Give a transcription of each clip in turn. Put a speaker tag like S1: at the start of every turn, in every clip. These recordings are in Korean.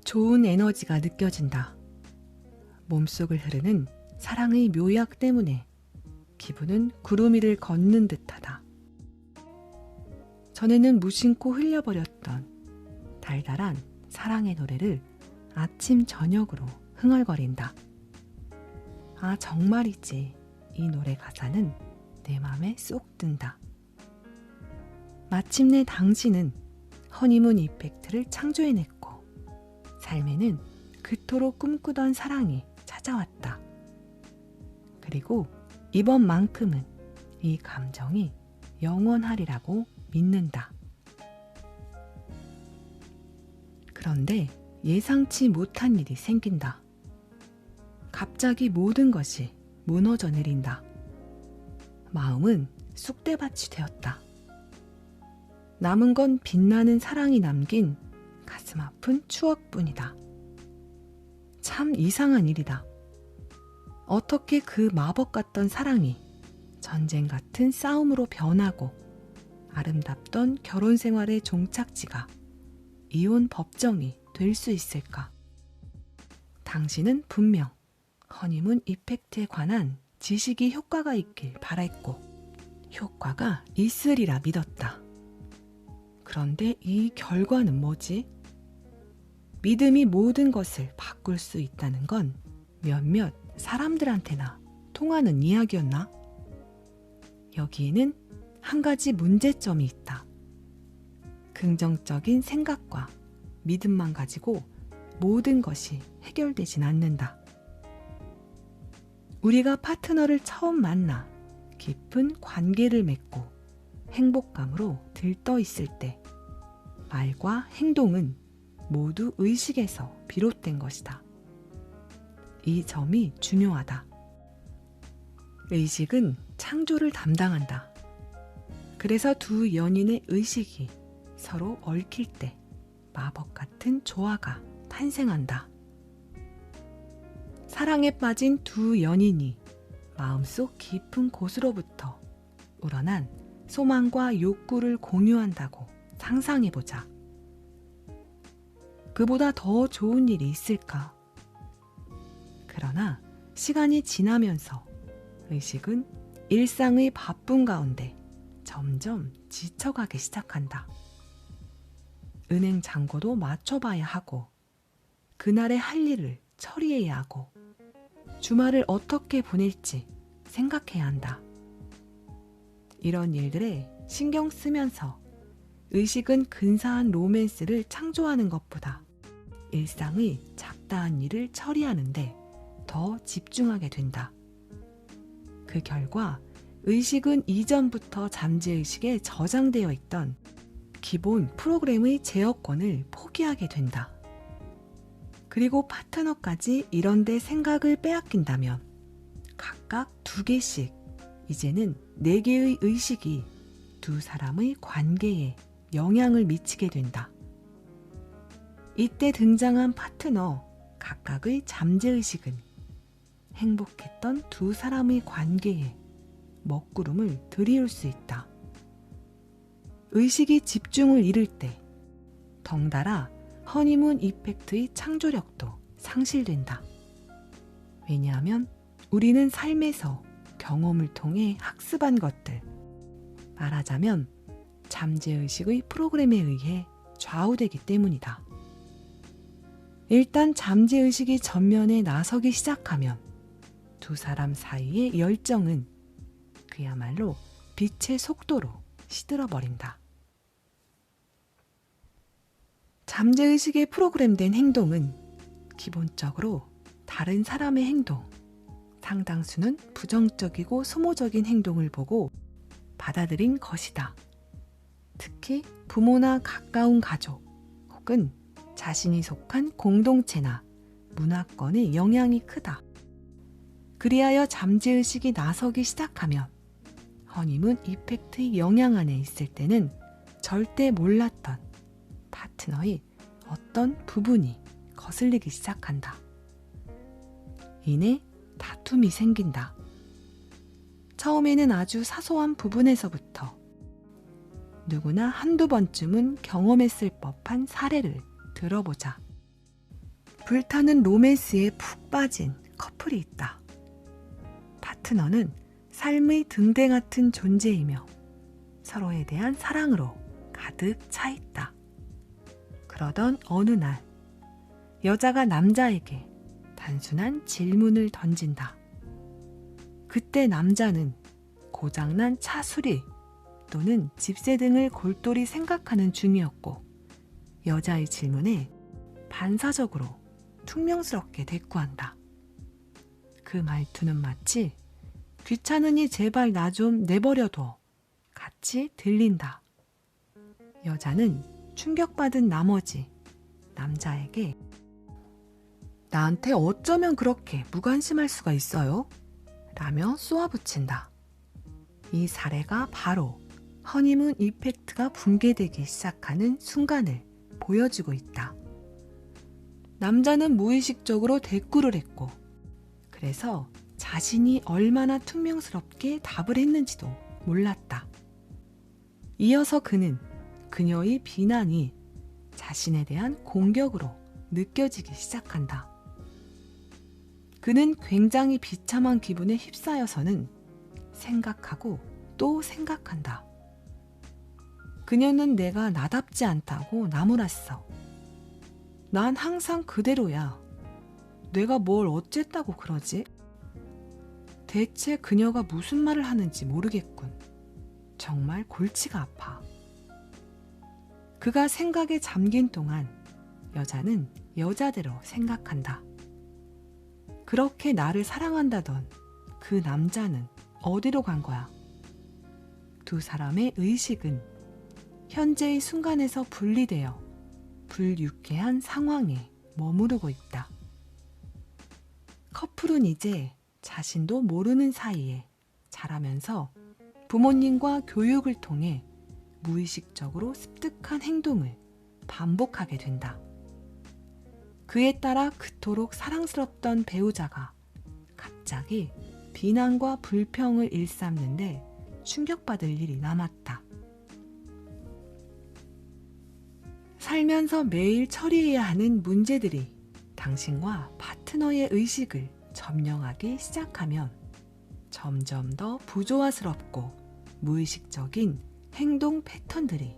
S1: 좋은 에너지가 느껴진다. 몸속을 흐르는 사랑의 묘약 때문에 기분은 구름 위를 걷는 듯하다. 전에는 무심코 흘려버렸던 달달한 사랑의 노래를 아침 저녁으로 흥얼거린다. 아, 정말이지. 이 노래 가사는 내 맘에 쏙 든다. 마침내 당신은 허니문 이펙트를 창조해냈고 삶에는 그토록 꿈꾸던 사랑이 찾아왔다. 그리고 이번만큼은 이 감정이 영원하리라고 믿는다. 그런데 예상치 못한 일이 생긴다. 갑자기 모든 것이 무너져 내린다. 마음은 쑥대밭이 되었다. 남은 건 빛나는 사랑이 남긴 가슴 아픈 추억뿐이다. 참 이상한 일이다. 어떻게 그 마법 같던 사랑이 전쟁 같은 싸움으로 변하고 아름답던 결혼 생활의 종착지가 이혼 법정이 될 수 있을까? 당신은 분명 허니문 이펙트에 관한 지식이 효과가 있길 바랬고 효과가 있으리라 믿었다. 그런데 이 결과는 뭐지? 믿음이 모든 것을 바꿀 수 있다는 건 몇몇 사람들한테나 통하는 이야기였나? 여기에는 한 가지 문제점이 있다. 긍정적인 생각과 믿음만 가지고 모든 것이 해결되진 않는다. 우리가 파트너를 처음 만나 깊은 관계를 맺고 행복감으로 들떠 있을 때 말과 행동은 모두 의식에서 비롯된 것이다. 이 점이 중요하다. 의식은 창조를 담당한다. 그래서 두 연인의 의식이 서로 얽힐 때 마법 같은 조화가 탄생한다. 사랑에 빠진 두 연인이 마음속 깊은 곳으로부터 우러난 소망과 욕구를 공유한다고 상상해보자. 그보다 더 좋은 일이 있을까? 그러나 시간이 지나면서 의식은 일상의 바쁨 가운데 점점 지쳐가기 시작한다. 은행 잔고도 맞춰봐야 하고 그날의 할 일을 처리해야 하고 주말을 어떻게 보낼지 생각해야 한다. 이런 일들에 신경 쓰면서 의식은 근사한 로맨스를 창조하는 것보다 일상의 잡다한 일을 처리하는데 더 집중하게 된다. 그 결과 의식은 이전부터 잠재의식에 저장되어 있던 기본 프로그램의 제어권을 포기하게 된다. 그리고 파트너까지 이런데 생각을 빼앗긴다면 각각 2개씩 이제는 4개의 의식이 두 사람의 관계에 영향을 미치게 된다. 이때 등장한 파트너 각각의 잠재의식은 행복했던 두 사람의 관계에 먹구름을 들이울 수 있다. 의식이 집중을 잃을 때 덩달아 허니문 이펙트의 창조력도 상실된다. 왜냐하면 우리는 삶에서 경험을 통해 학습한 것들, 말하자면 잠재의식의 프로그램에 의해 좌우되기 때문이다. 일단 잠재의식이 전면에 나서기 시작하면 두 사람 사이의 열정은 그야말로 빛의 속도로 시들어버린다. 잠재의식에 프로그램된 행동은 기본적으로 다른 사람의 행동, 상당수는 부정적이고 소모적인 행동을 보고 받아들인 것이다. 특히 부모나 가까운 가족 혹은 자신이 속한 공동체나 문화권의 영향이 크다. 그리하여 잠재의식이 나서기 시작하면 허니문 이펙트의 영향 안에 있을 때는 절대 몰랐던 파트너의 어떤 부분이 거슬리기 시작한다. 이내 다툼이 생긴다. 처음에는 아주 사소한 부분에서부터 누구나 한두 번쯤은 경험했을 법한 사례를 들어보자. 불타는 로맨스에 푹 빠진 커플이 있다. 파트너는 삶의 등대 같은 존재이며 서로에 대한 사랑으로 가득 차 있다. 그러던 어느 날 여자가 남자에게 단순한 질문을 던진다. 그때 남자는 고장난 차 수리 또는 집세 등을 골똘히 생각하는 중이었고 여자의 질문에 반사적으로 퉁명스럽게 대꾸한다. 그 말투는 마치 귀찮으니 제발 나 좀 내버려둬 같이 들린다. 여자는 충격받은 나머지 남자에게 나한테 어쩌면 그렇게 무관심할 수가 있어요? 라며 쏘아붙인다. 이 사례가 바로 허니문 이펙트가 붕괴되기 시작하는 순간을 보여주고 있다. 남자는 무의식적으로 대꾸를 했고 그래서 자신이 얼마나 퉁명스럽게 답을 했는지도 몰랐다. 이어서 그는 그녀의 비난이 자신에 대한 공격으로 느껴지기 시작한다. 그는 굉장히 비참한 기분에 휩싸여서는 생각하고 또 생각한다. 그녀는 내가 나답지 않다고 나무랐어. 난 항상 그대로야. 내가 뭘 어쨌다고 그러지? 대체 그녀가 무슨 말을 하는지 모르겠군. 정말 골치가 아파. 그가 생각에 잠긴 동안 여자는 여자대로 생각한다. 그렇게 나를 사랑한다던 그 남자는 어디로 간 거야? 두 사람의 의식은 현재의 순간에서 분리되어 불유쾌한 상황에 머무르고 있다. 커플은 이제 자신도 모르는 사이에 자라면서 부모님과 교육을 통해 무의식적으로 습득한 행동을 반복하게 된다. 그에 따라 그토록 사랑스럽던 배우자가 갑자기 비난과 불평을 일삼는데 충격받을 일이 남았다. 살면서 매일 처리해야 하는 문제들이 당신과 파트너의 의식을 점령하기 시작하면 점점 더 부조화스럽고 무의식적인 행동 패턴들이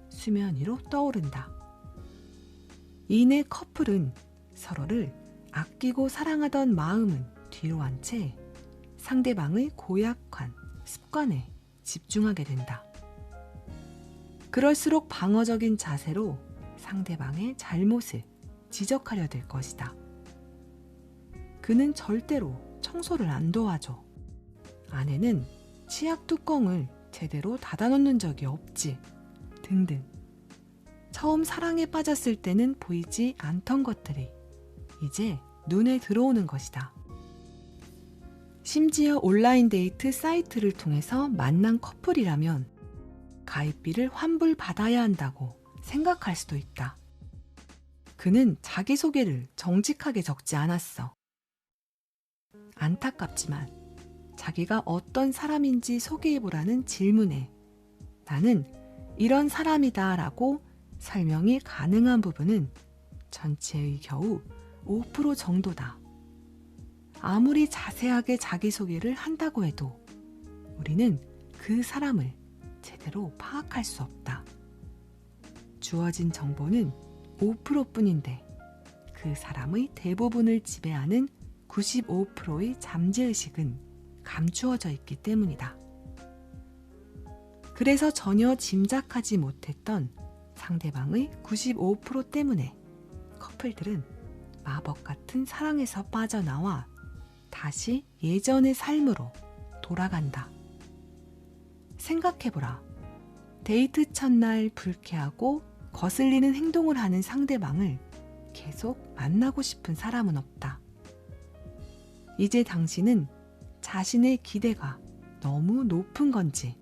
S1: 수면 위로 떠오른다. 이내 커플은 서로를 아끼고 사랑하던 마음은 뒤로 한 채 상대방의 고약한 습관에 집중하게 된다. 그럴수록 방어적인 자세로 상대방의 잘못을 지적하려 들 것이다. 그는 절대로 청소를 안 도와줘. 아내는 치약 뚜껑을 제대로 닫아놓는 적이 없지. 등등. 처음 사랑에 빠졌을 때는 보이지 않던 것들이 이제 눈에 들어오는 것이다. 심지어 온라인 데이트 사이트를 통해서 만난 커플이라면 가입비를 환불받아야 한다고 생각할 수도 있다. 그는 자기소개를 정직하게 적지 않았어. 안타깝지만 자기가 어떤 사람인지 소개해보라는 질문에 나는 이런 사람이다 라고 설명이 가능한 부분은 전체의 겨우 5% 정도다. 아무리 자세하게 자기소개를 한다고 해도 우리는 그 사람을 제대로 파악할 수 없다. 주어진 정보는 5%뿐인데 그 사람의 대부분을 지배하는 95%의 잠재의식은 감추어져 있기 때문이다. 그래서 전혀 짐작하지 못했던 상대방의 95% 때문에 커플들은 마법 같은 사랑에서 빠져나와 다시 예전의 삶으로 돌아간다. 생각해보라. 데이트 첫날 불쾌하고 거슬리는 행동을 하는 상대방을 계속 만나고 싶은 사람은 없다. 이제 당신은 자신의 기대가 너무 높은 건지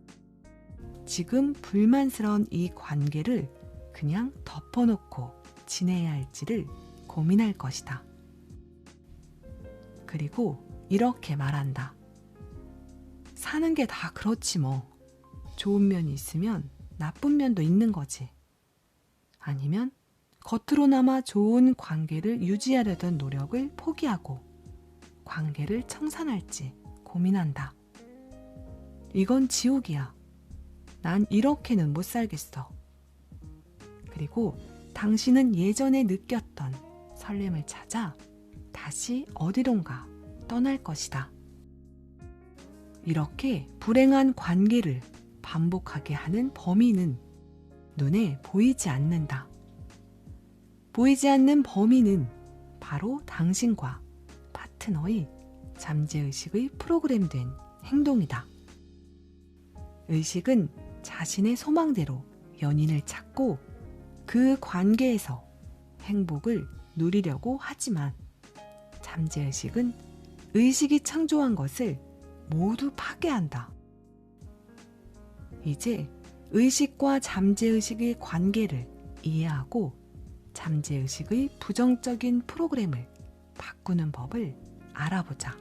S1: 지금 불만스러운 이 관계를 그냥 덮어놓고 지내야 할지를 고민할 것이다. 그리고 이렇게 말한다. 사는 게 다 그렇지 뭐. 좋은 면이 있으면 나쁜 면도 있는 거지. 아니면 겉으로나마 좋은 관계를 유지하려던 노력을 포기하고 관계를 청산할지 고민한다. 이건 지옥이야. 난 이렇게는 못 살겠어. 그리고 당신은 예전에 느꼈던 설렘을 찾아 다시 어디론가 떠날 것이다. 이렇게 불행한 관계를 반복하게 하는 범인은 눈에 보이지 않는다. 보이지 않는 범인은 바로 당신과 파트너의 잠재의식의 프로그램된 행동이다. 의식은 자신의 소망대로 연인을 찾고 그 관계에서 행복을 누리려고 하지만 잠재의식은 의식이 창조한 것을 모두 파괴한다. 이제 의식과 잠재의식의 관계를 이해하고 잠재의식의 부정적인 프로그램을 바꾸는 법을 알아보자.